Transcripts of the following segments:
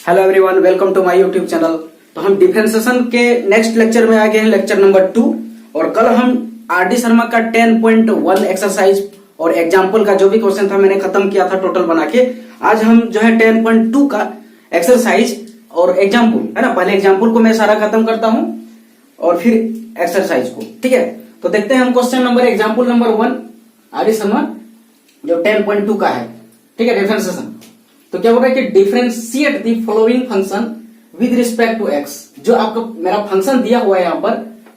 Hello everyone, welcome to my YouTube channel. तो हम differentiation के नेक्स्ट लेक्चर में आ गए हैं, लेक्चर नंबर 2। और कल हम आर.डी. शर्मा का 10.1 एक्सरसाइज और एग्जाम्पल का जो भी क्वेश्चन था मैंने खत्म किया था टोटल बना के। आज हम जो है 10.2 का एक्सरसाइज और एग्जाम्पल है ना, पहले एग्जाम्पल को मैं सारा खत्म करता हूं और फिर एक्सरसाइज को, ठीक है। तो देखते हैं हम question number example number 1 RD. Sharma जो 10.2 का है, ठीक है, डिफरेंशिएशन। तो क्या होगा कि differentiate the following function with respect to X. जो आपको मेरा फंक्शन दिया हुआ है यहाँ पर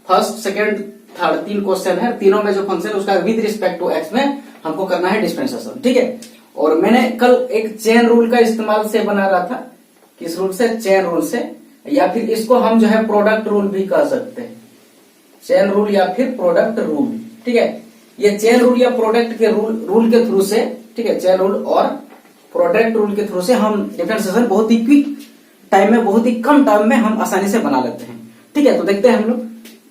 फर्स्ट सेकंड थर्ड 3 क्वेश्चन है, तीनों में जो फंक्शन है उसका विद रिस्पेक्ट टू एक्स में हमको करना है डिफरेंशिएशन, ठीक है। और मैंने कल एक चेन रूल का इस्तेमाल से बना रहा था, किस रूल से, चेन रूल से, या फिर इसको हम जो है प्रोडक्ट रूल भी कह सकते हैं, चेन रूल या फिर प्रोडक्ट रूल, ठीक है। ये चेन रूल या प्रोडक्ट के रूल के थ्रू से, ठीक है, चेन रूल और प्रोडक्ट रूल के थ्रू से हम डिफरेंशिएशन बहुत ही क्विक टाइम में, बहुत ही कम टाइम में हम आसानी से बना लेते हैं, ठीक है। तो देखते हैं हम लोग।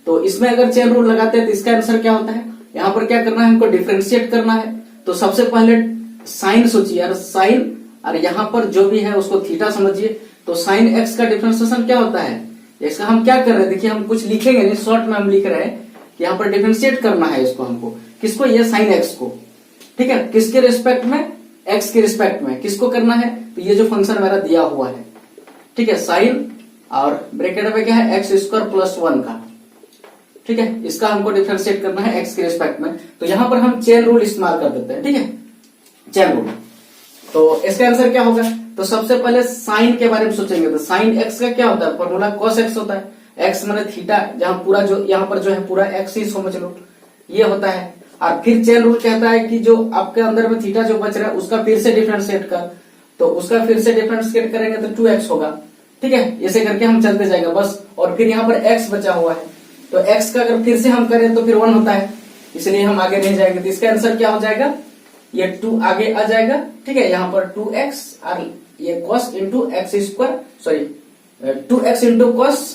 तो इसमें अगर चेन रूल लगाते हैं तो इसका आंसर क्या होता है, यहाँ पर क्या करना है, हमको डिफरेंशिएट करना है। तो सबसे पहले साइन सोचिए यार, साइन, और यहाँ पर जो भी है उसको थीटा समझिए। तो साइन एक्स का डिफरेंशिएशन क्या होता है, इसका हम क्या कर रहे हैं, देखिए हम कुछ लिखेंगे नहीं, शॉर्ट में हम लिख रहे हैं कि यहाँ पर डिफरेंशिएट करना है इसको, हमको किसको, ये साइन एक्स को, ठीक है, किसके रिस्पेक्ट में, एक्स के रिस्पेक्ट में किसको करना है। तो ये जो फंक्शन मेरा दिया हुआ है, ठीक है, साइन और ब्रैकेट में क्या है, एक्स स्क्वायर प्लस 1 का, ठीक है, इसका हमको डिफरेंशिएट करना है एक्स के रिस्पेक्ट में। तो यहां पर हम चेन रूल इस्तेमाल कर देते हैं, ठीक है, चेन रूल। तो इसका आंसर क्या होगा, तो सबसे पहले साइन के बारे में सोचेंगे। तो साइन एक्स का क्या होता है, फॉर्मूला कॉस एक्स होता है, एक्स माने थीटा, जहां पूरा जो यहाँ पर जो है पूरा एक्स ही समझ लो, ये होता है। और फिर चेन रूल कहता है कि जो आपके अंदर में थीटा जो बच रहा है उसका फिर से डिफरेंशिएट कर, तो उसका फिर से डिफरेंशिएट करेंगे तो 2x होगा, ठीक है, ऐसे करके हम चलते जाएंगे बस। और फिर यहाँ पर x बचा हुआ है, तो x का अगर फिर से हम करें तो फिर 1 होता है, इसलिए हम आगे नहीं जाएंगे। तो इसका आंसर क्या हो जाएगा, ये 2 आगे आ जाएगा, ठीक है, यहाँ पर 2x और ये cos into x square, sorry 2x into cos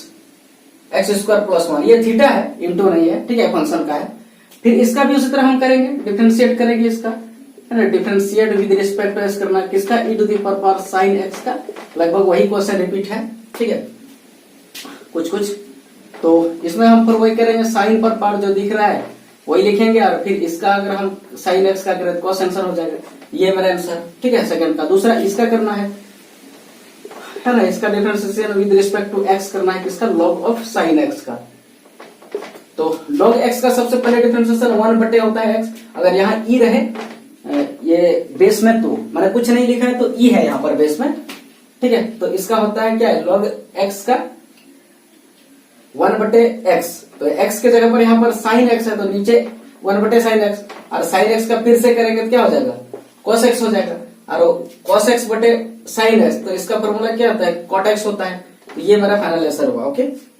x square plus 1, ये थीटा है, इंटू नहीं है, ठीक है, फंक्शन का है। फिर इसका भी उसी तरह हम करेंगे, डिफरेंशिएट करेंगे इसका, है ना, differentiate with respect to x करना, किसका, e to the power sine X का, लगभग वही क्वेश्चन रिपीट है, ठीक है, कुछ कुछ। तो इसमें हम फिर वही करेंगे, साइन पर पार्ट जो दिख रहा है वही लिखेंगे, और फिर इसका अगर हम साइन एक्स का करें तो कॉस आंसर हो जाएगा, ये मेरा आंसर, ठीक है, सेकंड का। दूसरा इसका करना है ना, इसका differentiation with respect to x करना है, किसका, लॉग ऑफ साइन एक्स का। तो log x का सबसे पहले डिफरेंशिएशन 1 बटे होता है x। अगर यहाँ e रहे ये बेस में, तो मैंने कुछ नहीं लिखा है तो e है यहाँ पर बेस में, ठीक है। तो इसका होता है क्या है, log x का 1 बटे x। तो x के जगह पर यहाँ पर साइन x है तो नीचे 1 बटे साइन x, और साइन x का फिर से करेंगे तो क्या हो जाएगा, cos x हो जाएगा, और cos x बटे साइन x, तो इसका फॉर्मूला क्या होता है, cot x होता है। तो ये मेरा फाइनल आंसर हुआ, ओके।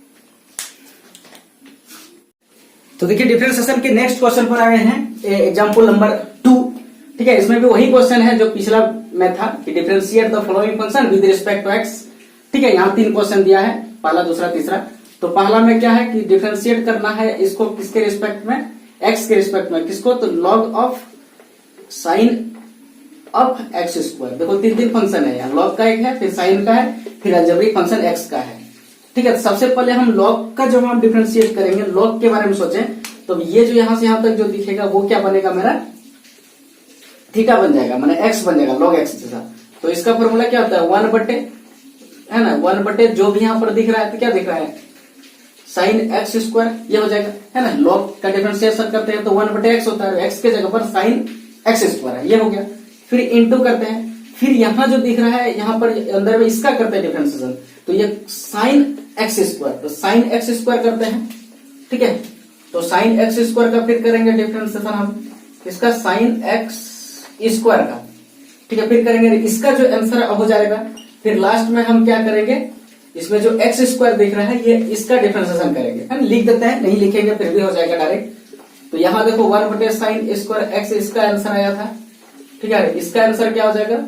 तो देखिए डिफरेंशिएशन के नेक्स्ट क्वेश्चन पर आए हैं, एग्जांपल नंबर 2, ठीक है। इसमें भी वही क्वेश्चन है जो पिछला में था कि differentiate the following function with respect to X, ठीक है। यहाँ 3 क्वेश्चन दिया है, पहला दूसरा तीसरा। तो पहला में क्या है कि डिफरेंशिएट करना है इसको किसके रिस्पेक्ट में, एक्स के रिस्पेक्ट में, किसको, तो log of sine of x square. देखो 3 फंक्शन है, यहाँ लॉग का एक है, फिर साइन का है, फिर अलजेब्रिक फंक्शन एक्स का है, ठीक है। सबसे पहले हम लॉग का जब हम डिफरेंशिएट करेंगे, लॉग के बारे में सोचें, तो ये जो यहां से यहां तक जो दिखेगा वो क्या बनेगा, मेरा थीटा बन जाएगा, माने एक्स बन जाएगा, लॉग एक्स जैसा। तो इसका फॉर्मूला क्या होता है, 1 बटे, है ना, 1 बटे जो भी यहाँ पर दिख रहा है, तो क्या दिख रहा है, साइन एक्स स्क्वायर, ये हो जाएगा, है ना। लॉग का डिफरेंशिएशन करते हैं तो 1 बटे एक्स होता है, एक्स के जगह पर साइन एक्स स्क्वायर है, ये हो गया। फिर इंटू करते हैं, फिर यहाँ जो दिख रहा है यहाँ पर अंदर में इसका करते हैं डिफरेंशिएशन, तो ये साइन एक्स स्क्वायर, तो साइन एक्स स्क्वायर करते हैं, ठीक है। तो साइन एक्स स्क्वायर का फिर करेंगे डिफरेंशिएशन हम, इसका साइन एक्स स्क्वायर का, ठीक है। फिर करेंगे, इसका जो आंसर हो जाएगा, फिर लास्ट में हम क्या करेंगे, इसमें जो एक्स स्क्वायर दिख रहा है ये इसका डिफरेंशिएशन करेंगे, है ना, लिख देते हैं, नहीं लिखेंगे फिर भी हो जाएगा डायरेक्ट। तो यहाँ देखो 1 बटे साइन स्क्वायर एक्स इसका आंसर आया था, ठीक है। इसका आंसर क्या हो जाएगा,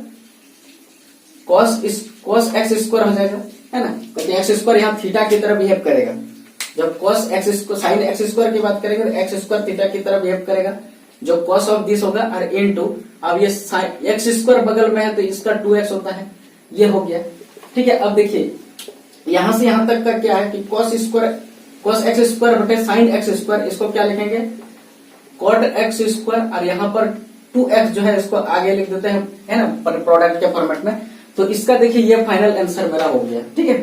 कॉस एक्स स्क्वायर हो जाएगा, है ना, क्योंकि एक्स स्क्वायर यहाँ थीटा की तरह बिहेव करेगा। जब cos x square sine x square की बात करेंगे तो एक्स स्क्वायर थीटा की तरह बिहेव करेगा, जो कॉस ऑफ दिस होगा, और इनटू, अब ये एक्स स्क्वायर बगल में है तो इसका 2x होता है, ये हो गया। ठीक है, अब देखिए यहां से यहां तक का क्या है कि cos x स्क्वायर बटे sin x स्क्वायर, इसको क्या लिखेंगे cot x स्क्वायर, और यहाँ पर 2x जो है इसको आगे लिख देते हैं, है ना, प्रोडक्ट के फॉर्मेट में। तो इसका देखिए ये फाइनल आंसर मेरा हो गया। ठीक है,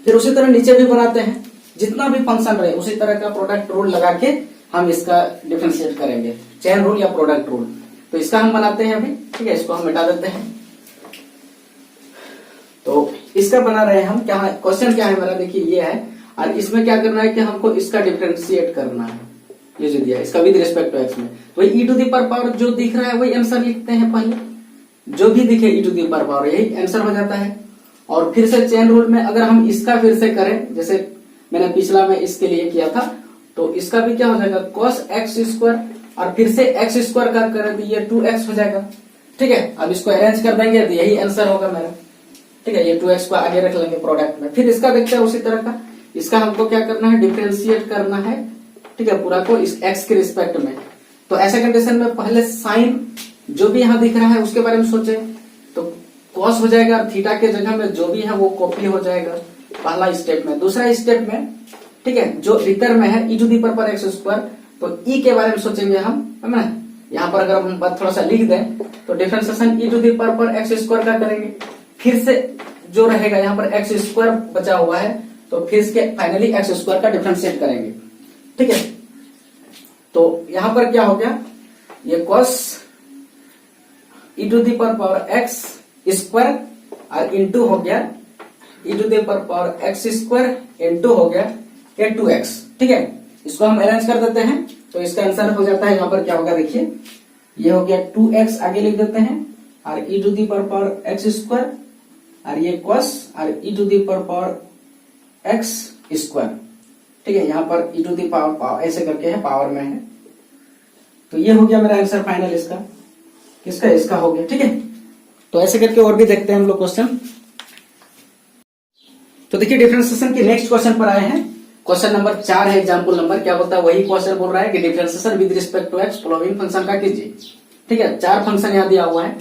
फिर उसी तरह नीचे भी बनाते हैं, जितना भी फंक्शन रहे उसी तरह का प्रोडक्ट रूल लगा के हम इसका डिफरेंशिएट करेंगे, चेन रूल या प्रोडक्ट रूल। तो इसका हम बनाते हैं अभी। ठीक है, इसको हम मिटा देते हैं। तो इसका बना रहे हम, क्या है क्वेश्चन, क्या है मेरा, देखिए ये है, और इसमें क्या करना है कि हमको इसका डिफरेंशिएट करना है, ये जो दिया है इसका विद रिस्पेक्ट टू एक्स में। तो ई टू दी पावर जो दिख रहा है वही आंसर लिखते हैं पहले, जो भी दिखे ई टू दी पावर यही आंसर हो जाता है। और फिर से चेन रूल में अगर हम इसका फिर से करें, जैसे मैंने पिछला में इसके लिए किया था, तो इसका भी क्या हो जाएगा cos x स्क्वायर, और फिर से x स्क्वायर का करें तो ये 2x हो जाएगा। ठीक है, अब इसको अरेंज कर देंगे तो यही आंसर होगा मेरा। ठीक है, ये 2x को आगे रख लेंगे प्रोडक्ट में। फिर इसका देखते हैं उसी तरह का, इसका हमको क्या करना है, डिफरेंशिएट करना है। ठीक है, पूरा को इस x के रिस्पेक्ट में। तो ऐसे कंडीशन में पहले साइन जो भी यहाँ दिख रहा है उसके बारे में सोचे, तो cos हो जाएगा, और थीटा के जगह में जो भी है वो कॉपी हो जाएगा पहला स्टेप में। दूसरा स्टेप में, ठीक है, जो भीतर में है e to the power x square, तो ई के बारे में सोचेंगे हम, है ना। यहाँ पर अगर हम बात थोड़ा सा लिख दें तो differentiation E to the power x square का करेंगे। फिर से जो रहेगा यहाँ पर एक्स स्क्वायर बचा हुआ है, तो फिर इसके फाइनली एक्स स्क्वायर का डिफरेंशिएट करेंगे। ठीक है, तो यहाँ पर क्या हो गया, ये cos e to the power x square और इंटू हो गया e to the power x square into हो गया ये 2x। ठीक है, इसको हम अरेंज कर देते हैं, तो इसका आंसर हो जाता है, यहाँ पर क्या होगा देखिए, ये हो गया 2x आगे लिख देते हैं, और e to the power x square, और ये cos और e to the power x square. ठीक है, यहाँ पर ई टू दी पावर ऐसे करके है, पावर में है। तो ये हो गया मेरा आंसर फाइनल इसका, किसका, इसका हो गया। ठीक है, तो ऐसे करके और भी देखते हैं हम लोग क्वेश्चन। तो देखिए डिफरेंशिएशन के नेक्स्ट क्वेश्चन पर आए हैं। क्वेश्चन नंबर 4 है, एग्जाम्पल नंबर, क्या बोलता है, वही क्वेश्चन बोल रहा है कि differentiation with respect to X following function का कीजिए। ठीक है, 4 फंक्शन यहाँ दिया हुआ है।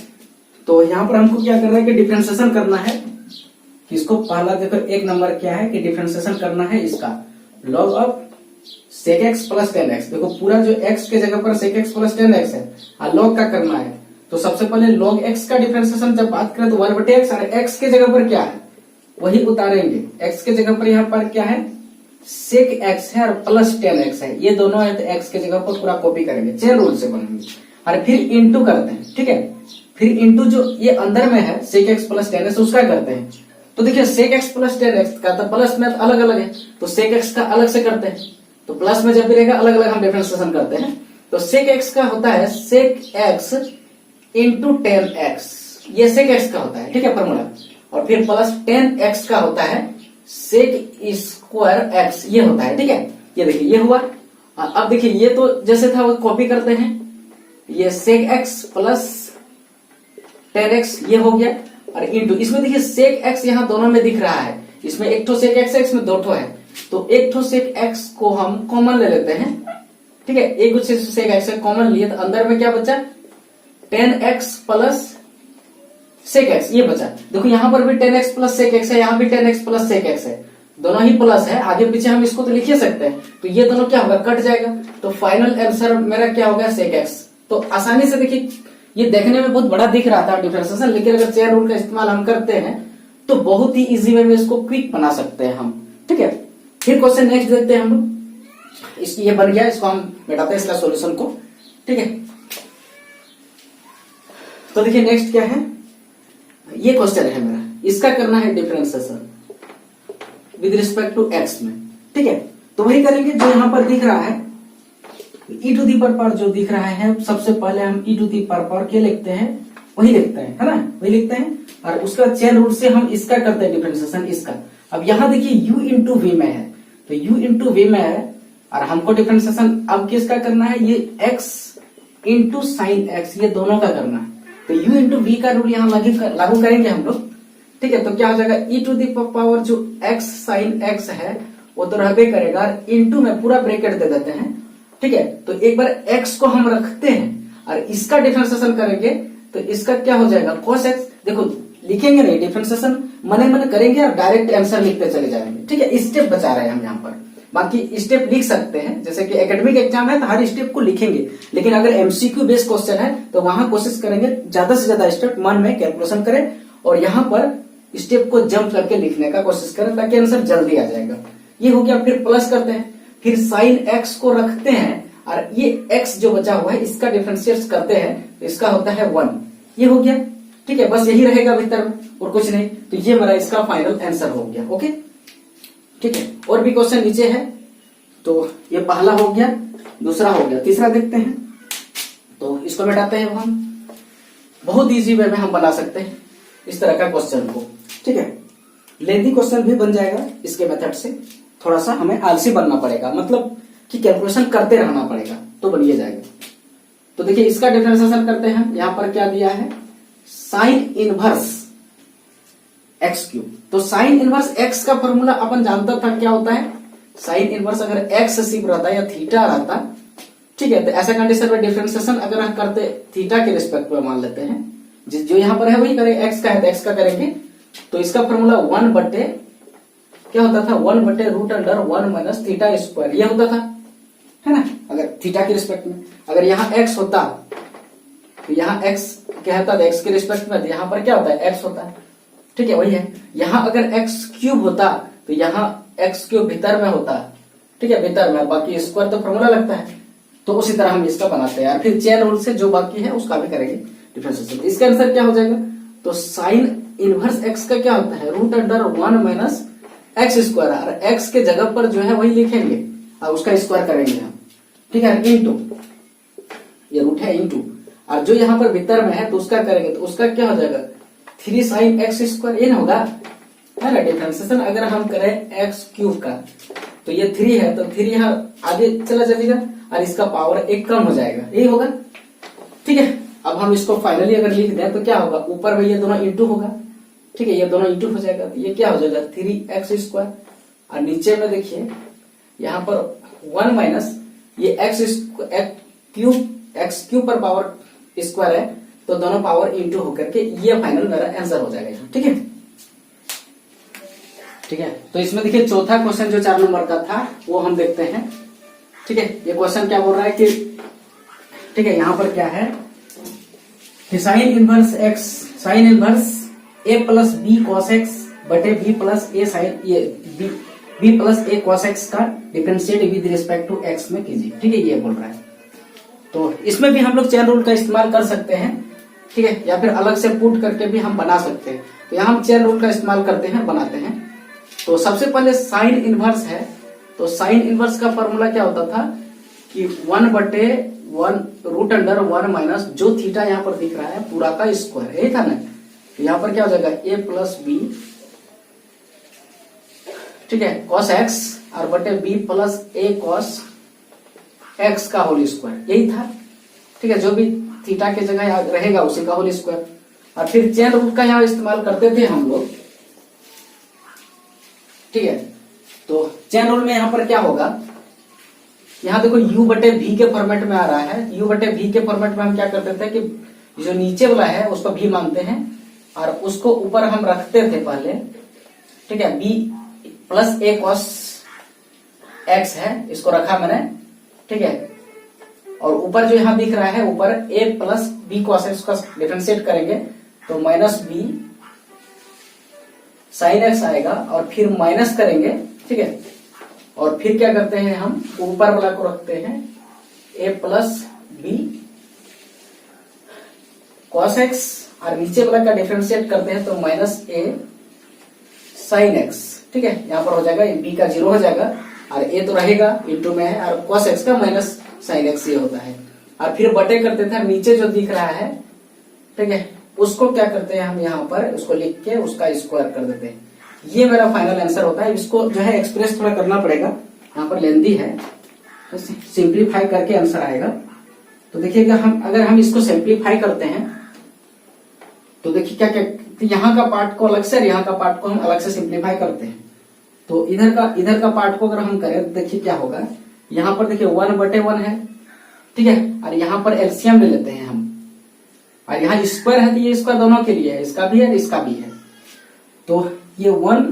तो यहाँ पर हमको क्या करना है कि डिफरेंशिएशन करना है। इसको पहला देखो, एक नंबर क्या है कि डिफरेंशिएशन करना है इसका log of sec x plus 10x। देखो पूरा जो x के जगह पर sec x प्लस 10x है, और log का करना है। तो सबसे पहले log x का डिफरेंशिएशन जब बात करें तो 1/x, और x के जगह पर क्या है वही उतारेंगे। x के जगह पर यहाँ पर क्या है sec x है और प्लस 10x है, ये दोनों है, तो x के जगह पर पूरा कॉपी करेंगे, चेन रूल से बनेंगे, और फिर इंटू करते हैं। ठीक है, फिर इंटू जो ये अंदर में है sec x प्लस 10x उसका करते हैं। तो देखिए sec x प्लस 10x का तो प्लस में तो अलग अलग है, तो sec x का अलग से करते हैं। तो प्लस में जब भी रहेगा अलग अलग हम डिफरेंशिएशन करते हैं। तो sec x का होता है sec x इंटू 10x, ये sec x का होता है। ठीक है, फॉर्मूला। और फिर प्लस 10x का होता है sec स्क्वायर x, ये होता है। ठीक है, ये देखिए ये हुआ। अब देखिए ये तो जैसे था वो कॉपी करते हैं, ये sec x प्लस 10x ये हो गया, और इंटू इसमें देखिए sec x यहाँ दोनों में दिख रहा है, इसमें एक ठो sec x है, इसमें 2 ठो है, तो एक ठो sec x को हम कॉमन ले लेते हैं। ठीक है, एक कुछ sec x है कॉमन लिए, तो अंदर में क्या बचा 10x प्लस sec x, ये बचा। देखो यहाँ पर भी 10x प्लस sec x है, यहाँ भी 10x प्लस sec x है, दोनों ही प्लस है, आगे पीछे हम इसको तो लिख ही सकते हैं। तो ये दोनों क्या होगा, कट जाएगा, तो फाइनल आंसर मेरा क्या होगा sec x। तो आसानी से देखिए, ये देखने में बहुत बड़ा दिख रहा था डिफरेंशिएशन, लेकिन अगर चेन रूल का इस्तेमाल हम करते हैं तो बहुत ही इजी वे में इसको क्विक बना सकते हैं हम। ठीक है, फिर क्वेश्चन नेक्स्ट देखते हैं हम लोग। इसकी ये बन गया, इसको हम बैठाते हैं इसका सॉल्यूशन को। ठीक है, तो देखिए नेक्स्ट क्या है, ये क्वेश्चन है मेरा, इसका करना है differentiation with respect to x में। ठीक है, तो वही करेंगे जो यहाँ पर दिख रहा है, ई टू दी पावर जो दिख रहा है, सबसे पहले हम ई टू दी पावर के लिखते हैं, वही लिखते हैं, है ना, वही लिखते हैं, और उसका चेन रूल से हम इसका करते हैं डिफरेंशिएशन इसका। अब यहाँ देखिए u इंटू वी में है, तो u इंटू वी में है, और हमको डिफरेंशिएशन अब किसका करना है, ये x इंटू साइन एक्स, ये दोनों का करना है। तो u इंटू वी का रूल यहाँ लागू करेंगे हम लोग। ठीक है, तो क्या हो जाएगा, ई टू दी पावर जो x साइन x है वो तो रहबे करेगा, और इंटू में पूरा ब्रैकेट दे देते हैं। ठीक है, तो एक बार x को हम रखते हैं और इसका डिफरेंशिएशन करेंगे, तो इसका क्या हो जाएगा cos x। देखो लिखेंगे नहीं, डिफरेंशिएशन मने मने करेंगे और डायरेक्ट आंसर लिखते चले जाएंगे। ठीक है, स्टेप बचा रहे हैं हम यहाँ पर। बाकी स्टेप लिख सकते हैं, जैसे कि एकेडमिक एग्जाम है तो हर स्टेप को लिखेंगे, लेकिन अगर एमसीक्यू बेस्ड क्वेश्चन है तो वहां कोशिश करेंगे ज्यादा से ज्यादा स्टेप मन में कैलकुलेशन करें और यहाँ पर स्टेप को जंप करके लिखने का कोशिश करें ताकि आंसर जल्दी आ जाएगा। ये हो गया। फिर प्लस करते हैं, फिर साइन एक्स को रखते हैं और ये एक्स जो बचा हुआ है इसका डिफरेंशिएट करते हैं तो इसका होता है 1। ये हो गया। ठीक है, बस यही रहेगा भीतर में और कुछ नहीं। तो ये मेरा इसका फाइनल आंसर हो गया। ओके, ठीक है। और भी क्वेश्चन नीचे है, तो ये पहला हो गया, दूसरा हो गया, तीसरा देखते हैं। तो इसको मिटाते हैं हम। बहुत इजी वे में हम बना सकते हैं इस तरह का क्वेश्चन को। ठीक है, लेंथी क्वेश्चन भी बन जाएगा इसके मेथड से। थोड़ा सा हमें आलसी बनना पड़ेगा, मतलब कि कैलकुलेशन करते रहना पड़ेगा तो बनिए जाएगा। तो देखिए इसका डिफरेंशिएशन करते हैं। यहां पर क्या दिया है, साइन इनवर्स एक्स क्यूब। तो साइन इनवर्स एक्स का फॉर्मूला अपन जानता था क्या होता है। साइन इनवर्स अगर एक्स सिर्फ रहता या थीटा रहता, ठीक है, तो ऐसा कंडीशन में डिफरेंशिएशन अगर हम करते थीटा के रिस्पेक्ट में मान लेते हैं, जो यहाँ पर है वही करें, एक्स का है तो एक्स का करेंगे। तो इसका फॉर्मूला 1 बटे क्या होता था, 1 बटे root under 1 minus theta square, ये होता था, है ना। अगर थीटा के रिस्पेक्ट में अगर यहाँ एक्स होता तो यहाँ एक्स क्या होता था, एक्स के रिस्पेक्ट में, यहाँ पर क्या होता है, एक्स होता है। ठीक है, वही है। यहाँ अगर एक्स क्यूब होता तो यहाँ एक्स क्यूब भीतर में होता। ठीक है, भीतर में, बाकी स्क्वायर तो फॉर्मूला लगता है। तो उसी तरह हम इसका बनाते हैं, फिर चेन रूल से जो बाकी है उसका भी करेंगे डिफरेंशिएशन। इसका आंसर क्या हो जाएगा, तो साइन इनवर्स एक्स का क्या होता है, root under 1 minus x square. और एक्स के जगह पर जो है वही लिखेंगे और उसका स्क्वायर करेंगे हम। ठीक है, इंटू, ये रूट है इंटू, और जो यहाँ पर भीतर में है तो उसका करेंगे तो उसका क्या हो जाएगा, 3 साइन एक्स स्क्वायर, ये ना होगा, है ना। डिफरेंशिएशन अगर हम करें एक्स क्यूब का तो ये 3 है तो 3 यहाँ आगे चला जाएगा और इसका पावर 1 कम हो जाएगा, यही होगा। ठीक है, अब हम इसको फाइनली अगर लिख दें तो क्या होगा, ऊपर में ये दोनों इंटू होगा। ठीक है, ये दोनों इंटू हो जाएगा तो ये क्या हो जाएगा 3x स्क्वायर, और नीचे में देखिए यहाँ पर 1 माइनस ये एक्स क्यूब पर पावर स्क्वायर है तो दोनों पावर इंटू होकर के ये फाइनल मेरा आंसर हो जाएगा। ठीक है, ठीक है। तो इसमें देखिए चौथा क्वेश्चन जो 4 नंबर का था वो हम देखते हैं। ठीक है, ये क्वेश्चन क्या बोल रहा है कि, ठीक है, यहाँ पर क्या है कि sine inverse a plus B cos x बटे बी प्लस ए साइन ये बी प्लस ए कॉस एक्स का differentiate with respect to x में कीजिए। ठीक है, ये बोल रहा है। तो इसमें भी हम लोग चेन रूल का इस्तेमाल कर सकते हैं। ठीक है, या फिर अलग से पुट करके भी हम बना सकते हैं। तो यहाँ हम चेन रूल का इस्तेमाल करते हैं, बनाते हैं। तो सबसे पहले साइन इनवर्स है, तो साइन इनवर्स का फॉर्मूला क्या होता था कि 1 बटे 1 रूट अंडर 1 माइनस जो थीटा यहाँ पर दिख रहा है पूरा का स्क्वायर, यही था ना। तो यहाँ पर क्या हो जाएगा a प्लस बी, ठीक है, कॉस एक्स और बटे b प्लस ए कॉस एक्स का होल स्क्वायर, यही था। ठीक है, जो भी थीटा के जगह रहेगा उसी का होल स्क्वायर। और फिर चेन रूल का यहाँ इस्तेमाल करते थे हम लोग। ठीक है, तो चेन रूल में यहाँ पर क्या होगा, यहाँ देखो u बटे v के फॉर्मेट में आ रहा है। u बटे v के फॉर्मेट में हम क्या करते थे कि जो नीचे वाला है उसको v मानते हैं और उसको ऊपर हम रखते थे पहले। ठीक है, b प्लस ए कॉस एक्स है, इसको रखा मैंने। ठीक है, और ऊपर जो यहाँ दिख रहा है ऊपर a plus B cos X का डिफरेंशिएट करेंगे तो माइनस बी साइन एक्स आएगा और फिर माइनस करेंगे। ठीक है, और फिर क्या करते हैं हम ऊपर वाला को रखते हैं a plus B cos x और नीचे वाला का डिफरेंशिएट करते हैं तो माइनस ए साइन एक्स। ठीक है, यहाँ पर हो जाएगा b का 0 हो जाएगा और a तो रहेगा इंटू में है और cos x का माइनस साइन एक्स ये होता है। और फिर बटे करते थे नीचे जो दिख रहा है, ठीक है, उसको क्या करते हैं हम यहाँ पर उसको लिख के उसका स्क्वायर कर देते हैं। ये मेरा फाइनल आंसर होता है। इसको जो है एक्सप्रेस थोड़ा करना पड़ेगा, यहाँ पर लेंथी है तो सिंप्लीफाई करके आंसर आएगा। तो देखिएगा हम अगर हम इसको सिंप्लीफाई करते हैं तो देखिए क्या क्या, यहाँ का पार्ट को अलग से और यहाँ का पार्ट को हम अलग से सिंप्लीफाई करते हैं। तो इधर का पार्ट को अगर हम करें तो देखिए क्या होगा, यहाँ पर देखिए 1 बटे 1 है। ठीक है, और यहाँ पर एलसीएम ले लेते हैं हम, और यहाँ स्क्वायर है तो ये स्क्वायर दोनों के लिए है, इसका भी है इसका भी है, तो ये 1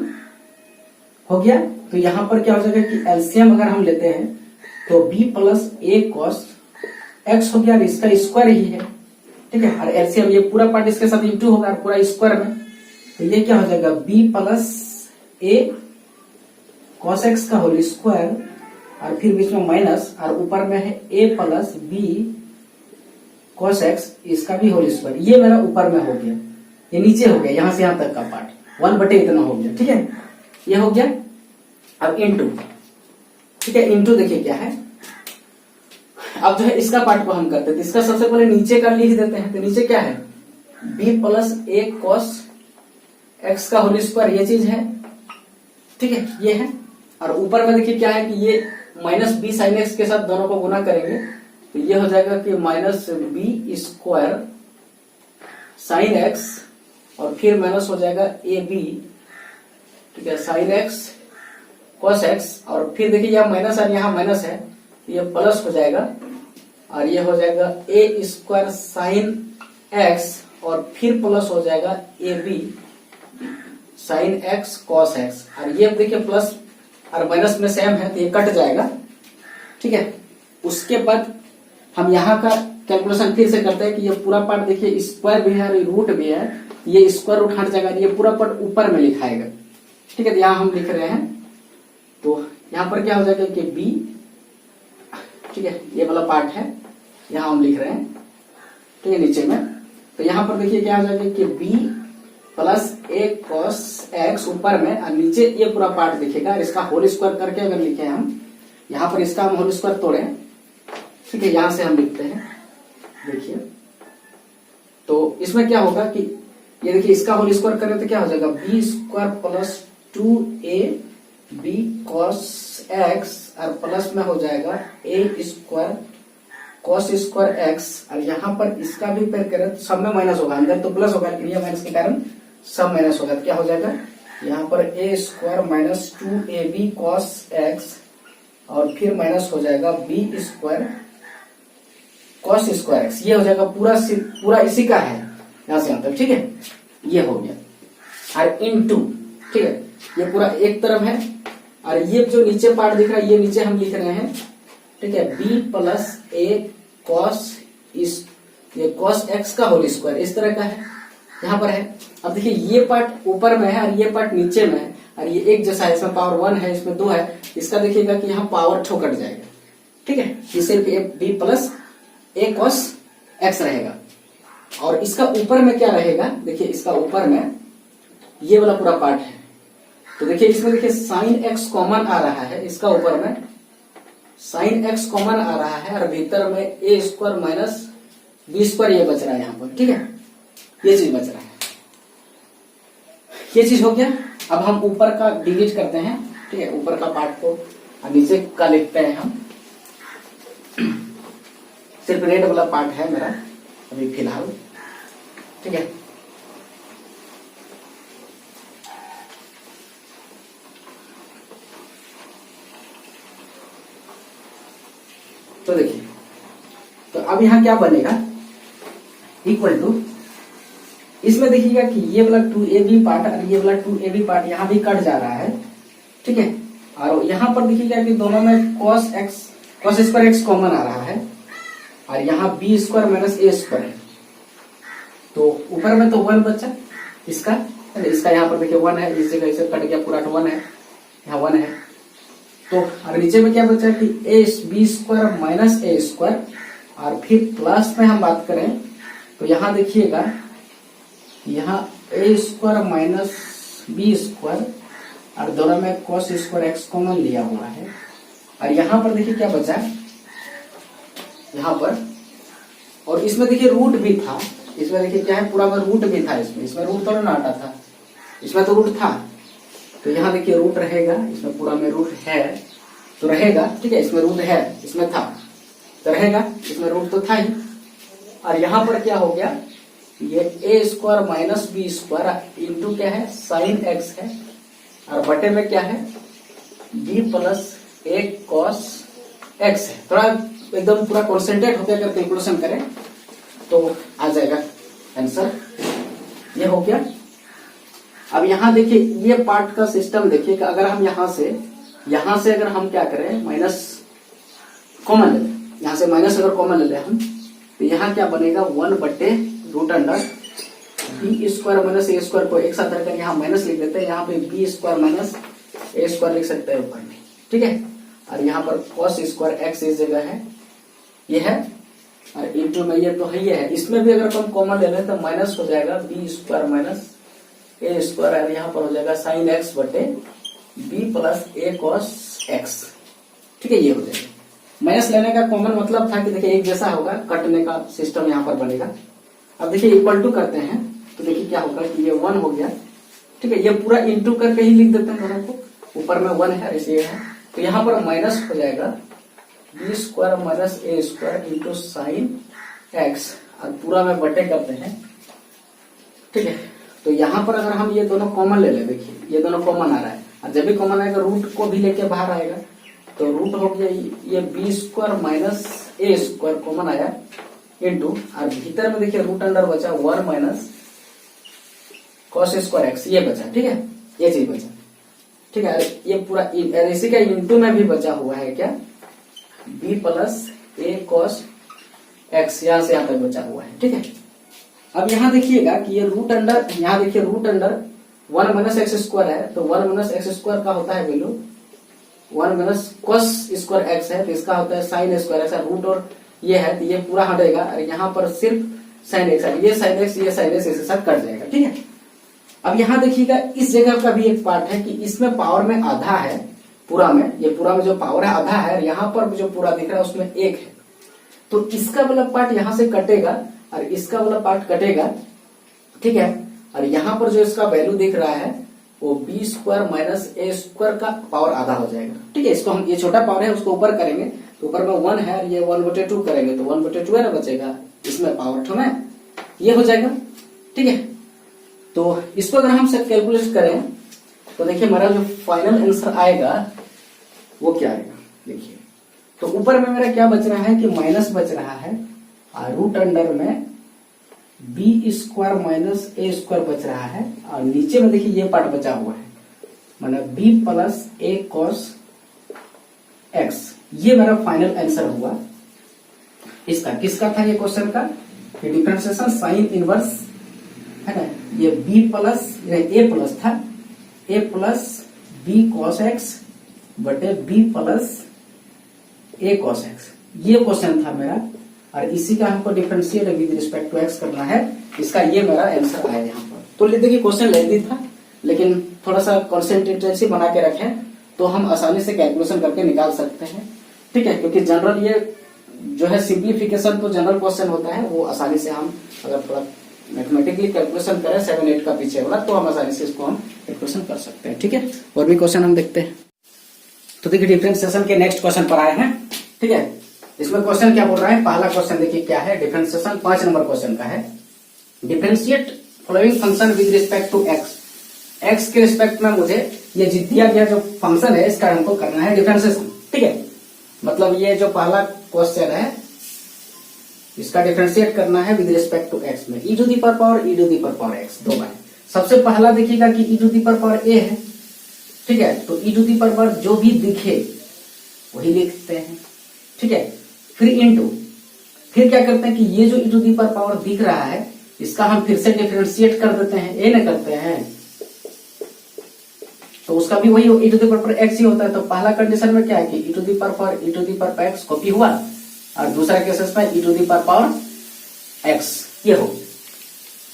हो गया। तो यहाँ पर क्या हो जाएगा कि एलसीएम अगर हम लेते हैं तो b प्लस ए कॉस एक्स हो गया और इसका स्क्वायर ही है, ठीक है। और एलसीएम ये पूरा पार्ट इसके साथ इंटू होगा और पूरा स्क्वायर में, तो ये क्या हो जाएगा b प्लस ए कॉस एक्स का होल स्क्वायर और फिर बीच में माइनस और ऊपर में है a plus B cos X, इसका भी होल स्क्वायर। ये मेरा ऊपर में हो गया, ये नीचे हो गया, यहां से यहां तक का पार्ट 1/, इतना हो गया, ठीक है। ये हो गया। अब इनटू, ठीक है, इनटू देखिए क्या है। अब जो है इसका पार्ट को हम करते हैं, इसका सबसे पहले नीचे का लिख देते हैं। तो नीचे क्या है b प्लस ए कॉस एक्स का होल स्क्वायर, ये चीज है, ठीक है, ये है। और ऊपर में देखिए क्या है कि ये माइनस बी साइन एक्स के साथ दोनों को गुना करेंगे तो ये हो जाएगा कि minus b square sine x और फिर माइनस हो जाएगा ए बी, ठीक है, साइन एक्स कॉस एक्स। और फिर देखिए यहाँ माइनस और यहाँ माइनस है, ये प्लस हो जाएगा और ये हो जाएगा ए स्क्वायर साइन एक्स और फिर प्लस हो जाएगा a b sine x cos x. और ये देखिए प्लस और माइनस में सेम है तो ये कट जाएगा, ठीक है। उसके बाद हम यहाँ का कैलकुलेशन फिर से करते हैं कि ये पूरा पार्ट देखिए स्क्वायर भी है और रूट भी है, ये स्क्वायर रूट हट जाएगा, ये पूरा पार्ट ऊपर में लिखाएगा, ठीक है। तो यहाँ हम लिख रहे हैं, तो यहाँ पर क्या हो जाएगा कि b, ठीक है, ये वाला पार्ट है, यहाँ हम लिख रहे हैं, ठीक है, नीचे में। तो यहाँ पर देखिए क्या हो जाएगा कि b प्लस ए कॉस एक्स ऊपर में और नीचे ये पूरा पार्ट दिखेगा और इसका होल स्क्वायर करके अगर लिखे हम, यहाँ पर इसका हम होल स्क्वायर तोड़े, ठीक है, यहां से हम लिखते हैं, देखिए। तो इसमें क्या होगा कि ये देखिए इसका होल स्क्वायर करें तो क्या हो जाएगा b square plus 2a b cos x और प्लस में हो जाएगा a square cos square x. और यहाँ पर इसका भी पेयर करें तो सब में माइनस होगा, अंदर तो प्लस होगा लेकिन ये माइनस के कारण सब माइनस होगा, तो क्या हो जाएगा यहाँ पर a square minus 2ab cos x और फिर माइनस हो जाएगा b square cos square x. ये हो जाएगा पूरा इसी का है यहां से यहां तक, ठीक है, ये हो गया। और इनटू, ठीक है, ये पूरा एक तरफ है और ये जो नीचे पार्ट दिख रहा है ये नीचे हम लिख रहे हैं, ठीक है, b प्लस ए कॉस ये कॉस एक्स का होल स्क्वायर इस तरह का है, यहाँ पर है। अब देखिए ये पार्ट ऊपर में है और ये पार्ट नीचे में है और ये एक जैसा है, इसमें पावर 1 है, इसमें 2 है, इसका देखिएगा कि यहाँ पावर 2 कट जाएगा, ठीक है, ये सिर्फ b प्लस ए कॉस एक्स रहेगा। और इसका ऊपर में क्या रहेगा, देखिए इसका ऊपर में ये वाला पूरा पार्ट है, तो देखिए इसमें देखिए साइन एक्स कॉमन आ रहा है, इसका ऊपर में साइन एक्स कॉमन आ रहा है और भीतर में ए स्क्वायर माइनस बी स्क्वायर ये बच रहा है यहाँ पर, ठीक है, ये चीज बच रहा है, ये चीज हो गया। अब हम ऊपर का डिलीट करते हैं, ठीक है, ऊपर का पार्ट को नीचे का लिखते हैं हम, सिर्फ रेड वाला पार्ट है मेरा अभी फिलहाल, ठीक है। तो देखिए, तो अब यहां क्या बनेगा, इक्वल टू, इसमें देखिएगा कि ये वाला 2ab पार्ट और ये वाला 2ab पार्ट यहां भी कट जा रहा है, ठीक है। और यहां पर देखिएगा कि दोनों में cos स्क्वायर एक्स कॉमन आ रहा है और यहाँ B square minus a square है, तो ऊपर में तो 1 बचा इसका यहाँ पर देखिए 1 है, इस जगह इसे कट गया, पूरा 1 है, यहाँ 1 है। तो और नीचे में क्या बचा कि a b square minus a square और फिर प्लस में हम बात करें तो यहाँ देखिएगा यहाँ ए स्क्वायर माइनस बी स्क्वायर और दोनों में कॉस स्क्वायर एक्स कॉमन लिया हुआ है। और यहाँ पर देखिए क्या बचा यहाँ पर, और इसमें देखिए रूट भी था, इसमें देखिए क्या है पूरा में रूट भी था, इसमें रूट तो ना हटा था, इसमें तो रूट था, तो यहाँ देखिए रूट रहेगा, इसमें पूरा में रूट है तो रहेगा, ठीक है, इसमें रूट है, इसमें था तो रहेगा, इसमें रूट तो था ही। और यहाँ पर क्या हो गया, ये a square minus b square into क्या है साइन एक्स है और बटे में क्या है बी प्लस ए कॉस एक्स है। थोड़ा एकदम पूरा कॉन्सेंट्रेट होकर अगर कैलकुलेशन करें तो आ जाएगा आंसर ये हो गया। अब यहाँ देखिए ये पार्ट का सिस्टम देखिए कि अगर हम यहाँ से अगर हम क्या करें माइनस कॉमन ले लें, यहाँ से माइनस अगर कॉमन ले लें हम, तो यहाँ क्या बनेगा 1/√अंडर B square minus a square को एक साथ रखकर यहाँ माइनस लिख देते हैं, यहाँ पे B square minus a square लिख सकते हैं ऊपर में, ठीक है। और यहाँ पर कॉस स्क्वायर एक्स इस जगह है, ये है, और इंटू में ये तो है ही है। इसमें भी अगर हम कॉमन ले लें तो माइनस हो जाएगा b square minus a square, और यहाँ पर हो जाएगा साइन एक्स बटे बी प्लस ए कॉस एक्स, ठीक है। ये हो जाएगा। माइनस लेने का कॉमन मतलब था कि देखिए एक जैसा होगा, कटने का सिस्टम यहाँ पर बनेगा। अब देखिए इक्वल टू करते हैं तो देखिए क्या होगा कि ये 1 हो गया, ठीक है। ये पूरा इंटू करके ही लिख देते हैं दोनों को, ऊपर में 1 है ऐसे है, तो यहाँ पर माइनस हो जाएगा b square minus a square into sine x, और पूरा में बटे करते हैं, ठीक है। तो यहाँ पर अगर हम ये दोनों कॉमन ले लें, देखिए ये दोनों कॉमन आ रहा है, और जब भी कॉमन आएगा रूट को भी लेके बाहर आएगा, तो रूट हो गया ये B square minus a square common आया इंटू, और भीतर में देखिए रूट अंडर बचा 1 माइनस कॉस स्क्वायर एक्स, ये बचा, ठीक है, ये चीज बचा, ठीक है। ये पूरा इसी का इंटू में भी बचा हुआ है क्या, बी प्लस ए कॉस एक्स, यहां से यहां तक बचा हुआ है, ठीक है। अब यहाँ देखिएगा कि ये रूट अंडर, यहाँ देखिए root under 1 minus x square है, तो 1 माइनस एक्स स्क्वायर का होता है value 1 minus cos square x है, तो इसका होता है साइन स्क्वायर एक्स, रूट और ये है तो ये पूरा हटेगा, और यहाँ पर सिर्फ साइन एक्स है, ये साइन एक्स इसके साथ कट जाएगा, ठीक है। अब यहाँ देखिएगा इस जगह का भी एक पार्ट है कि इसमें पावर में आधा है, पूरा में ये पूरा में जो पावर है आधा है, और यहाँ पर जो पूरा दिख रहा है उसमें 1 है, तो इसका वाला पार्ट यहाँ से कटेगा और इसका वाला पार्ट कटेगा, ठीक है। और यहाँ पर जो इसका वैल्यू दिख रहा है वो B square minus a square का पावर आधा हो जाएगा, ठीक है। इसको हम, ये छोटा पावर है उसको ऊपर करेंगे तो ऊपर में 1 है, और ये 1/2 करेंगे तो 1/2 है ना बचेगा, इसमें पावर 2 में ये हो जाएगा, ठीक है। तो इसको अगर हम सब कैलकुलेट करें तो देखिए हमारा जो फाइनल आंसर आएगा वो क्या आएगा, देखिए। तो ऊपर में मेरा क्या बच रहा है कि माइनस बच रहा है, और रूट अंडर में B square minus a square बच रहा है, और नीचे में देखिए ये पार्ट बचा हुआ है, मतलब बी प्लस ए कॉस एक्स, ये मेरा फाइनल आंसर हुआ इसका। किसका था ये क्वेश्चन का, डिफरेंशिएशन साइन इनवर्स है ना, ये बी प्लस ए प्लस था, a plus B cos x बटे बी प्लस ए कॉस एक्स, ये क्वेश्चन था मेरा, और इसी का हमको differentiate with respect to x करना है, इसका ये मेरा आंसर आया यहाँ पर। तो देखिए क्वेश्चन लेंथी था, लेकिन थोड़ा सा कॉन्सेंट्रेटेड बना के रखें तो हम आसानी से कैलकुलेशन करके निकाल सकते हैं, ठीक है। क्योंकि जनरल ये जो है सिंप्लीफिकेशन तो जनरल क्वेश्चन होता है, वो आसानी से हम अगर थोड़ा मैथमेटिकली कैलकुलेशन करें 7-8 का पीछे वाला, तो हम आसानी से इसको हम कैलकुलेशन कर सकते हैं, ठीक है। और भी क्वेश्चन हम देखते हैं। तो देखिए डिफरेंशिएशन के नेक्स्ट क्वेश्चन पर आए हैं, ठीक है। इसमें क्वेश्चन क्या बोल रहा है, पहला क्वेश्चन देखिए क्या है, डिफरेंशिएशन 5 नंबर क्वेश्चन का है। Differentiate following function with respect to x, x के रिस्पेक्ट में मुझे ये दिया गया जो फंक्शन है इसका हमको करना है डिफरेंशिएशन, ठीक है। मतलब ये जो पहला क्वेश्चन है इसका डिफरेंशिएट करना है विद रिस्पेक्ट टू एक्स में, e to the power e to the power x, दो बार। सबसे पहला देखिएगा कि ई टू दी पावर ए है, ठीक है, तो ई टू दी पावर जो भी दिखे वही लिखते हैं, ठीक है। फिर इनटू, फिर क्या करते हैं कि ये जो ई टू दी पावर दिख रहा है इसका हम फिर से डिफरेंशिएट कर देते हैं, ए न करते हैं, तो उसका भी वही e to the power x ही होता है। तो पहला कंडीशन में क्या है कि e to the power x copy हुआ, और दूसरा केसेस में e to the power x ये हो,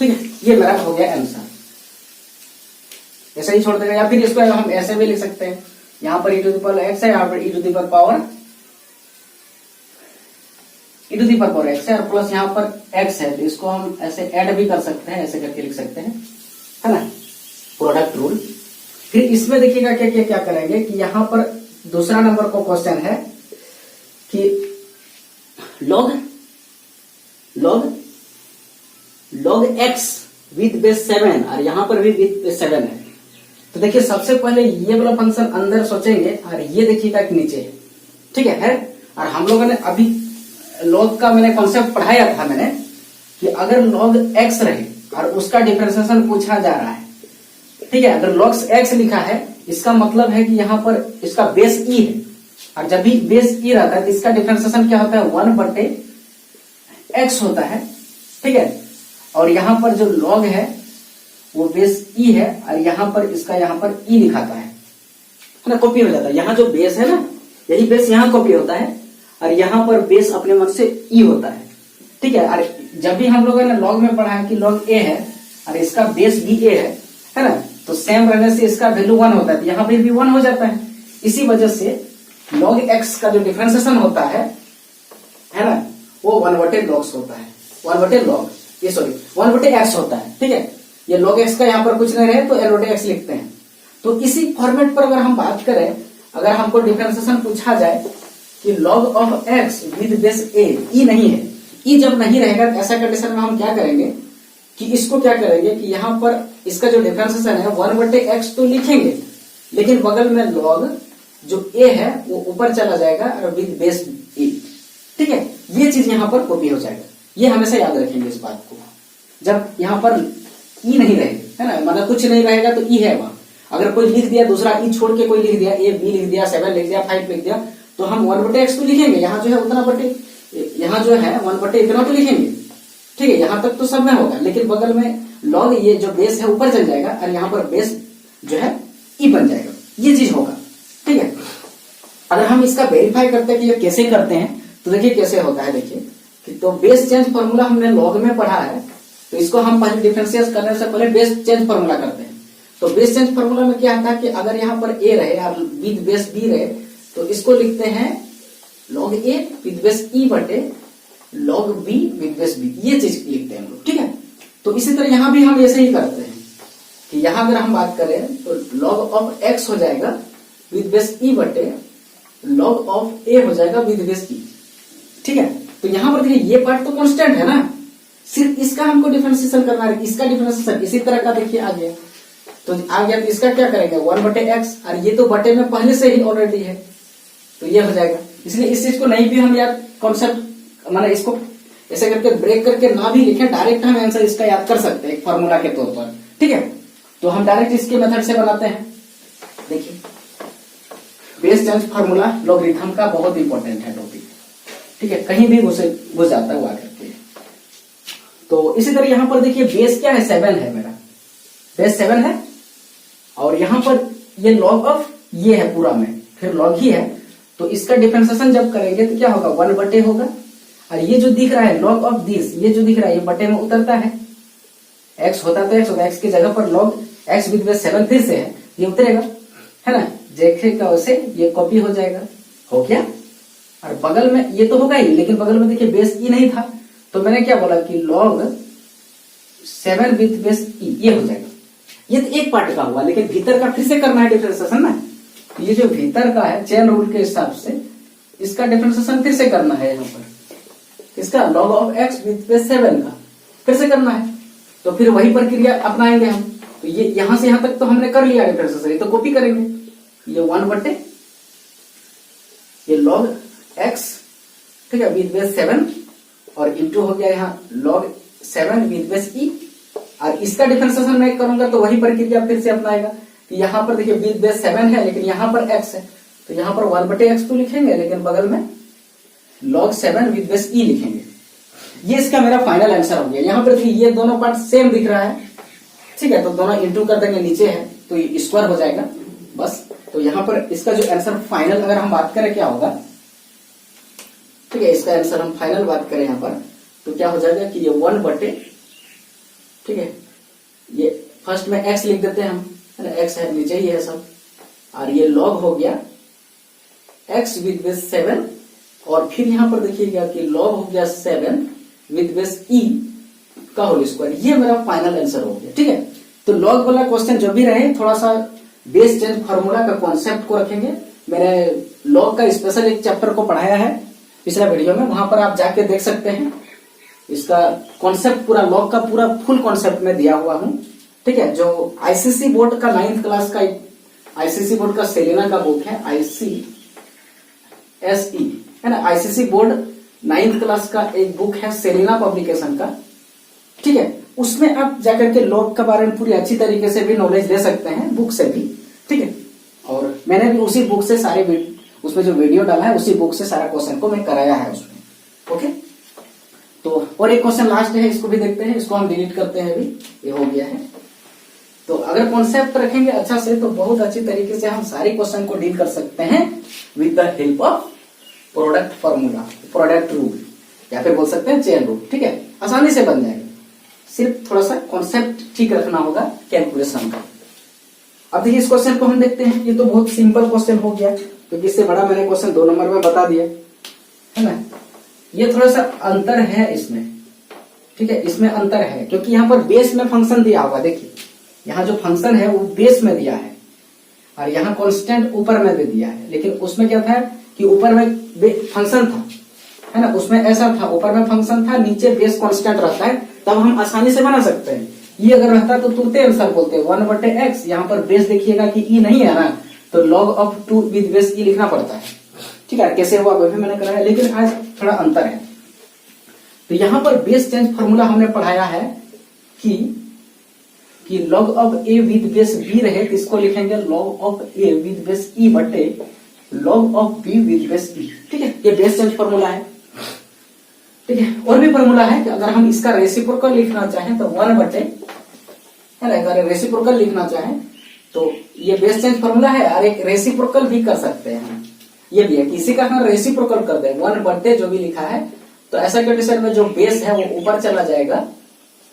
ठीक है। ये मेरा हो गया आंसर, ऐसे ही छोड़ देगा, या फिर इसको हम ऐसे भी लिख सकते हैं, यहाँ पर ई टू दी पावर एक्स है, यहाँ पर ई टू दी पावर एक्स है, और प्लस यहाँ पर एक्स है, तो इसको हम ऐसे ऐड भी कर सकते हैं, ऐसे करके लिख सकते हैं, है ना, प्रोडक्ट रूल। फिर इसमें देखिएगा क्या करेंगे कि यहाँ पर दूसरा नंबर का क्वेश्चन है कि log x विद बेस 7, और यहाँ पर भी विद बेस 7 है। तो देखिए सबसे पहले ये वाला फंक्शन अंदर सोचेंगे, और ये देखिएगा कि नीचे है, ठीक है। और हम लोगों ने अभी लॉग का मैंने कॉन्सेप्ट पढ़ाया था मैंने कि अगर log x रहे और उसका डिफरेंशिएशन पूछा जा रहा है, ठीक है, अगर log x लिखा है इसका मतलब है कि यहाँ पर इसका बेस e है, और जब भी बेस e रहता है तो इसका डिफरेंशिएशन क्या होता है 1/x होता है, ठीक है। और यहाँ पर जो log है वो बेस e है और यहाँ पर इसका यहाँ पर e लिखाता है ना, कॉपी हो जाता है। यहाँ जो बेस है ना, यही बेस यहाँ कॉपी होता है और यहाँ पर बेस अपने मन से e होता है, ठीक है। और जब भी हम लोगों ने log में पढ़ा है कि log a है और इसका बेस भी a है ना, तो सेम रहने से इसका वैल्यू 1 होता है, तो यहाँ पे भी 1 हो जाता है। इसी वजह से log x का जो डिफरेंशिएशन होता है ना, वो 1/log होता है, 1/log, ये सॉरी 1/x होता है, ठीक है। ये log x का यहाँ पर कुछ नहीं रहे तो l/x लिखते हैं। तो इसी फॉर्मेट पर अगर हम बात करें, अगर हमको डिफरेंशिएशन पूछा जाए कि log of x with base a, e नहीं है, e जब नहीं रहेगा तो ऐसा कंडीशन में हम क्या करेंगे कि इसको क्या करेंगे कि यहाँ पर इसका जो डिफरेंशिएशन है 1/x तो लिखेंगे, लेकिन बगल में log जो a है वो ऊपर चला जाएगा और विद बेस e, ठीक है। ये चीज यहाँ पर कॉपी हो जाएगा, ये हमेशा याद रखेंगे इस बात को। जब यहाँ पर e नहीं रहेगा, है ना, मतलब कुछ नहीं रहेगा तो e है वहां। अगर कोई लिख दिया दूसरा e छोड़ के कोई लिख दिया, a b लिख दिया, 7 लिख दिया, 5 लिख दिया, तो हम 1/x तो लिखेंगे, यहाँ जो है उतना बटे, यहाँ जो है 1/, इतना तो लिखेंगे, ठीक है, यहाँ तक तो सब में होगा। लेकिन बगल में log ये जो बेस है ऊपर चल जाएगा और यहाँ पर बेस जो है e बन जाएगा, ये चीज होगा, ठीक है। अगर हम इसका वेरीफाई करते हैं कि ये कैसे करते हैं, तो देखिए कैसे होता है। देखिए कि तो बेस चेंज फॉर्मूला हमने log में पढ़ा है, तो इसको हम पहले डिफरेंशिएट करने से पहले बेस चेंज फॉर्मूला करते हैं। तो बेस चेंज फॉर्मूला में क्या आता है कि अगर यहाँ पर a रहे और विद बेस b रहे तो इसको लिखते हैं log a with base e बटे log b with base b, ये चीज लिखते हैं हम लोग, ठीक है। तो इसी तरह यहाँ भी हम ऐसे ही करते हैं कि यहाँ अगर हम बात करें तो log ऑफ x हो जाएगा विद बेस e बटे log ऑफ a हो जाएगा विद बेस e, ठीक है। तो यहाँ पर देखिए ये पार्ट तो कांस्टेंट है ना, सिर्फ इसका हमको डिफरेंशिएशन करना है, इसका डिफरेंशिएशन इसी तरह का देखिए आ गया, तो आ गया तो इसका क्या करेंगे 1/x, और ये तो बटे में पहले से ही ऑलरेडी है, तो ये हो जाएगा। इसलिए इस चीज को नहीं भी हम याद कॉन्सेप्ट, माना इसको ऐसे करके ब्रेक करके ना भी लिखें, डायरेक्ट हम आंसर इसका याद कर सकते हैं एक फॉर्मूला के तौर पर, ठीक है। तो हम डायरेक्ट इसके मेथड से बनाते हैं। देखिए बेस चेंज फॉर्मूला लॉगरिथम का बहुत इंपॉर्टेंट है टॉपिक, ठीक है, कहीं भी घुस जाता है वो आकर के। तो इसी तरह यहाँ पर देखिए बेस क्या है 7 है, मेरा बेस 7 है और यहाँ पर ये log ऑफ ये है पूरा में, फिर log ही है, तो इसका डिफरेंशिएशन जब करेंगे तो क्या होगा 1/, होगा। और ये जो दिख रहा है log ऑफ दिस, ये जो दिख रहा है ये बटे में उतरता है, x होता तो x होगा, x की जगह पर log x विद बेस 7 फिर से है, ये उतरेगा, है ना, देखेगा वैसे ये कॉपी हो जाएगा, हो गया। और बगल में ये तो होगा ही, लेकिन बगल में देखिए बेस e नहीं था, तो मैंने क्या बोला कि log 7 विद बेस e, ये हो जाएगा। ये तो एक पार्ट का हुआ, लेकिन भीतर का फिर से करना है डिफरेंशिएशन ना, ये जो भीतर का है चेन रूल के हिसाब से इसका डिफरेंशिएशन फिर से करना है, यहाँ पर इसका log of x with base 7 का फिर से करना है, तो फिर वही प्रक्रिया अपनाएंगे हम। तो ये यहां से यहां तक तो हमने कर लिया डिफरेंशिएशन, ये तो कॉपी करेंगे, ये 1/, ये log x, ठीक है, विद बेस 7 और इंटू हो गया यहाँ log 7 विद बेस e, और इसका डिफरेंशिएशन मैं करूंगा तो वही प्रक्रिया फिर से अपनाएगा कि यहाँ पर देखिए विद बेस 7 है लेकिन यहाँ पर x है, तो यहाँ पर 1/x तो लिखेंगे, लेकिन बगल में log 7 विद बेस e लिखेंगे। ये इसका मेरा फाइनल आंसर हो गया। यहाँ पर देखिए ये दोनों पार्ट सेम दिख रहा है, ठीक है, तो दोनों इंटू कर देंगे, नीचे है तो ये स्क्वायर हो जाएगा बस। तो यहाँ पर इसका जो आंसर फाइनल अगर हम बात करें क्या होगा, ठीक है, इसका आंसर हम फाइनल बात करें यहाँ पर तो क्या हो जाएगा कि ये 1/, ठीक है, ये फर्स्ट में x लिख देते हैं हम, है ना, x है नीचे ही है सब, और ये log हो गया x विद बेस 7, और फिर यहाँ पर देखिएगा कि log हो गया 7 विद बेस e का होल स्क्वायर, ये मेरा फाइनल आंसर हो गया, ठीक है। तो log वाला क्वेश्चन जो भी रहे थोड़ा सा बेस चेंज फॉर्मूला का कॉन्सेप्ट को रखेंगे। मैंने log का स्पेशल एक चैप्टर को पढ़ाया है पिछला वीडियो में, वहां पर आप जाके देख सकते हैं, इसका कॉन्सेप्ट पूरा log का पूरा फुल कॉन्सेप्ट में दिया हुआ हूं, ठीक है। जो आईसीसी बोर्ड का 9th क्लास का, आईसीसी बोर्ड का सेलेना का बुक है ICSE, है ना, आईसीसी बोर्ड 9th क्लास का एक बुक है सेलेना पब्लिकेशन का, ठीक है, उसमें आप जाकर के लॉग के बारे में पूरी अच्छी तरीके से भी नॉलेज ले सकते हैं, बुक से भी। ठीक है, और मैंने भी उसी बुक से सारे उसमें जो वीडियो डाला है उसी बुक से सारा क्वेश्चन को मैं कराया है उसमें। ओके, तो और एक क्वेश्चन लास्ट है, इसको भी देखते हैं, इसको हम डिलीट करते हैं अभी, ये हो गया है। तो अगर कॉन्सेप्ट रखेंगे अच्छा से तो बहुत अच्छी तरीके से हम सारे क्वेश्चन को डील कर सकते हैं with the help of product formula, product rule, या फिर बोल सकते हैं चेन रूल। ठीक है, आसानी से बन जाएगा, सिर्फ थोड़ा सा कॉन्सेप्ट ठीक रखना होगा कैलकुलेशन का। अब देखिए इस क्वेश्चन को हम देखते हैं, ये तो बहुत सिंपल क्वेश्चन हो गया, क्योंकि इससे बड़ा मैंने क्वेश्चन 2 नंबर में बता दिया है ना। ये थोड़ा सा अंतर है इसमें, ठीक है, इसमें अंतर है क्योंकि यहाँ पर बेस में फंक्शन दिया होगा। देखिए यहाँ जो फंक्शन है वो बेस में दिया है और यहाँ कांस्टेंट ऊपर में दे दिया है, लेकिन उसमें क्या था कि ऊपर में फंक्शन था, है ना, उसमें ऐसा था, ऊपर में फंक्शन था, नीचे बेस कांस्टेंट रहता है, तब हम आसानी से बना सकते हैं। ये अगर रहता तो तुरंत आंसर बोलते हैं 1/x, यहाँ पर बेस देखिएगा कि ई नहीं है ना, तो log of 2 विद बेस ई लिखना पड़ता है। ठीक है, कैसे हुआ वो भी मैंने कराया, लेकिन आज थोड़ा अंतर है। तो यहाँ पर बेस चेंज फॉर्मूला हमने पढ़ाया है कि log of a with base b रहे तो इसको लिखेंगे log of a with base e बटे log of b with base e। ठीक है, ये बेस चेंज फॉर्मूला है। ठीक है, और भी फॉर्मूला है कि अगर हम इसका रेसिप्रोकल लिखना चाहें तो 1 बटे, है ना, अगर रेसिप्रोकल लिखना चाहें तो ये बेस चेंज फॉर्मूला है, और एक रेसिप्रोकल भी कर सकते हैं। ये भी है कि इसी का हम रेसिप्रोकल कर दें 1 बटे जो भी लिखा है, तो ऐसा कंडीशन में जो बेस है वो ऊपर चला जाएगा,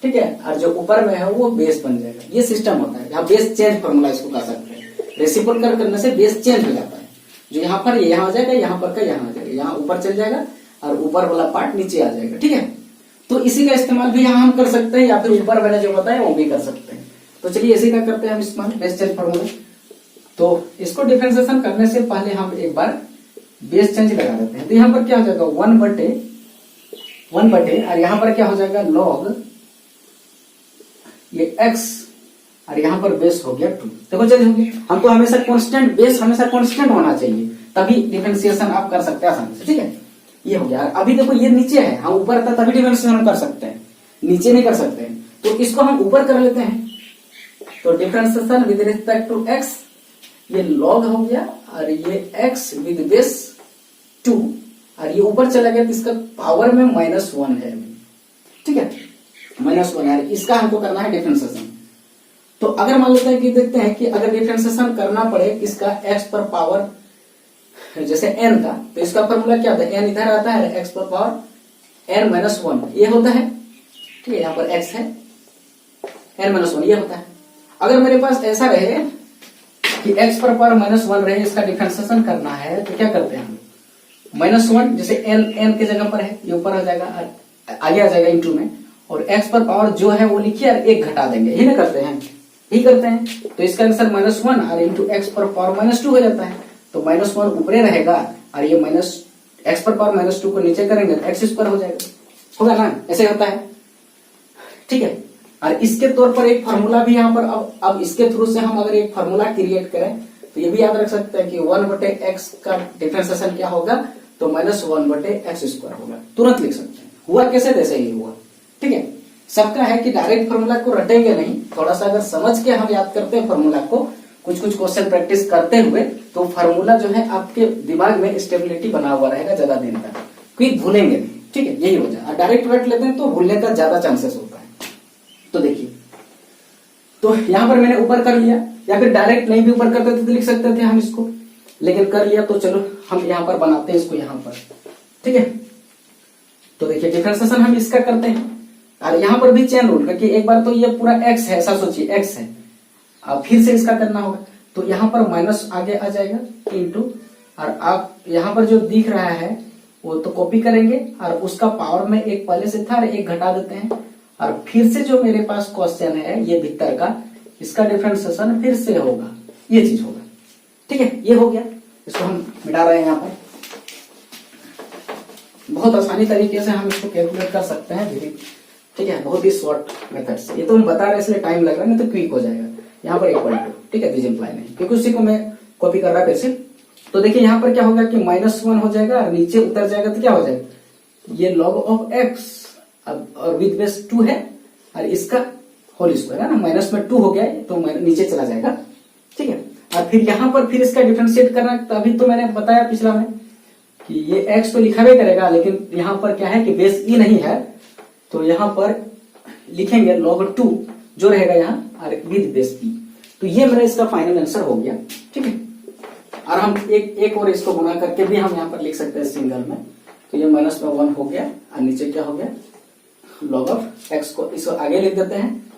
ठीक है, और जो ऊपर में है वो बेस बन जाएगा। ये सिस्टम होता है, यहाँ बेस चेंज फॉर्मूला इसको कह सकते हैं। रेसिप्रोकल करने से बेस चेंज हो जाता है, जो यहाँ पर ये यहाँ आ जाएगा, यहाँ पर का यहाँ आ जाएगा, यहाँ ऊपर चल जाएगा और ऊपर वाला पार्ट नीचे आ जाएगा। ठीक है, तो इसी का इस्तेमाल भी यहाँ हम कर सकते हैं, या फिर ऊपर मैंने जो बताया वो भी कर सकते हैं। तो चलिए इसी का करते हैं हम इस्तेमाल, बेस चेंज फॉर्मूला। तो इसको डिफरेंशिएशन करने से पहले हम एक बार बेस चेंज लगा देते हैं। तो यहाँ पर क्या हो जाएगा 1 बटे और यहाँ पर क्या हो जाएगा log ये x, और यहाँ पर बेस हो गया 2। देखो चेंज हो गया। हमको हमेशा कांस्टेंट, बेस हमेशा कांस्टेंट होना चाहिए, तभी डिफरेंशिएशन आप कर सकते हैं आसानी से। ठीक है, ये हो गया। अभी देखो ये नीचे है, हम ऊपर था तभी डिफरेंशिएशन कर सकते हैं, नीचे नहीं कर सकते हैं, तो इसको हम ऊपर कर लेते हैं। तो differentiation with respect to x, ये log हो गया, और ये x विद बेस 2, और ये ऊपर चला गया तो इसका पावर में -1 है। ठीक है, -1 है, इसका हमको करना है डिफरेंशिएशन। तो अगर मान लेते हैं कि देखते हैं कि अगर डिफरेंशिएशन करना पड़े इसका x पर पावर जैसे n का, तो इसका फॉर्मूला क्या होता है, n इधर आता है, x पर पावर n-1 ये होता है। ठीक है, यहाँ पर x है, n-1 ये होता है। अगर मेरे पास ऐसा रहे कि x पर पावर -1 रहे, इसका डिफरेंशिएशन करना है, तो क्या करते हैं हम, -1 जैसे n के जगह पर है, ये ऊपर आ जाएगा, आगे आ जाएगा इंटू में, और x पर पावर जो है वो लिखिए और 1 घटा देंगे, यही ना करते हैं, यही करते हैं। तो इसका आंसर -1 और इंटू x पर पावर -2 हो जाता है। तो -1 ऊपरे रहेगा और ये x पर पावर -2 को नीचे करेंगे तो x स्क्वायर हो जाएगा, होगा ना, ऐसे होता है। ठीक है, और इसके तौर पर एक फार्मूला भी यहाँ पर, अब इसके थ्रू से हम अगर एक फार्मूला क्रिएट करें तो ये भी याद रख सकते हैं कि 1 बटे x का डिफरेंशिएशन क्या होगा, तो -1 बटे x स्क्वायर होगा, तुरंत लिख सकते हैं। हुआ कैसे, जैसे ही हुआ। ठीक है, सबका है कि डायरेक्ट फार्मूला को रटेंगे नहीं, थोड़ा सा अगर समझ के हम याद करते हैं फार्मूला को, कुछ क्वेश्चन प्रैक्टिस करते हुए, तो फार्मूला जो है आपके दिमाग में स्टेबिलिटी बना हुआ रहेगा ज्यादा दिन तक, क्विक भूलेंगे नहीं। ठीक है, यही हो जाए। डायरेक्ट रट लेते हैं तो भूलने का ज्यादा चांसेस होता है। तो देखिए, तो यहाँ पर मैंने ऊपर कर लिया, या फिर डायरेक्ट नहीं भी ऊपर करते थे तो लिख सकते थे हम इसको, लेकिन कर लिया तो चलो हम यहाँ पर बनाते हैं इसको यहाँ पर। ठीक है, तो देखिए डिफरेंशिएशन हम इसका करते हैं, और यहाँ पर भी चेन रूल, क्योंकि एक बार तो ये पूरा x है, ऐसा सोचिए x है, अब फिर से इसका करना होगा, तो यहाँ पर माइनस आगे आ जाएगा इंटू, और आप यहाँ पर जो दिख रहा है वो तो कॉपी करेंगे, और उसका पावर में 1 पहले से था और 1 घटा देते हैं, और फिर से जो मेरे पास क्वेश्चन है ये भीतर का, इसका डिफरेंशिएशन फिर से होगा, ये चीज होगा। ठीक है, ये हो गया, इसको हम मिटा रहे हैं यहाँ पर। बहुत आसानी तरीके से हम इसको कैलकुलेट कर सकते हैं। ठीक है, बहुत ही शॉर्ट मेथड से, ये तो हम बता रहे हैं इसलिए टाइम लग रहा है, नहीं तो क्विक हो जाएगा। यहाँ पर इक्वल टू, ठीक है, दिस इंप्लाई नहीं, क्योंकि उसी को मैं कॉपी कर रहा है फिर। तो देखिए यहाँ पर क्या होगा कि -1 हो जाएगा और नीचे उतर जाएगा तो क्या हो जाएगा, ये log of x, अब और विद बेस 2 है, और इसका होल स्क्वायर है ना, माइनस में 2 हो गया तो नीचे चला जाएगा, ठीक है। और फिर यहाँ पर फिर इसका डिफरेंशिएट करना, तभी तो मैंने बताया पिछला में कि ये x तो लिखा भी करेगा, लेकिन यहाँ पर क्या है कि बेस e नहीं है, तो यहाँ पर लिखेंगे log 2 जो रहेगा यहाँ और विद बेस e। तो ये मेरा इसका फाइनल आंसर हो गया, ठीक है। और हम एक और इसको गुणा करके भी हम यहाँ पर लिख सकते हैं सिंगल में, तो ये माइनस में 1 हो गया और नीचे क्या हो गया log ऑफ x को, इसको आगे लिख देते हैं,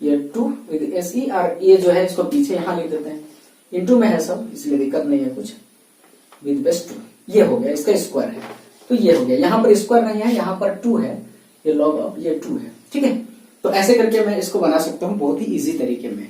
ये 2 विद एस ई, और ये जो है इसको पीछे यहाँ लिख देते हैं, इंटू में है सब इसलिए दिक्कत नहीं है कुछ, विद बेस 2, ये हो गया इसका स्क्वायर है। तो ये हो गया, यहाँ पर स्क्वायर नहीं है, यहाँ पर 2 है, ये log ऑफ ये 2 है, ठीक है। तो ऐसे करके मैं इसको बना सकता हूँ बहुत ही इजी तरीके में।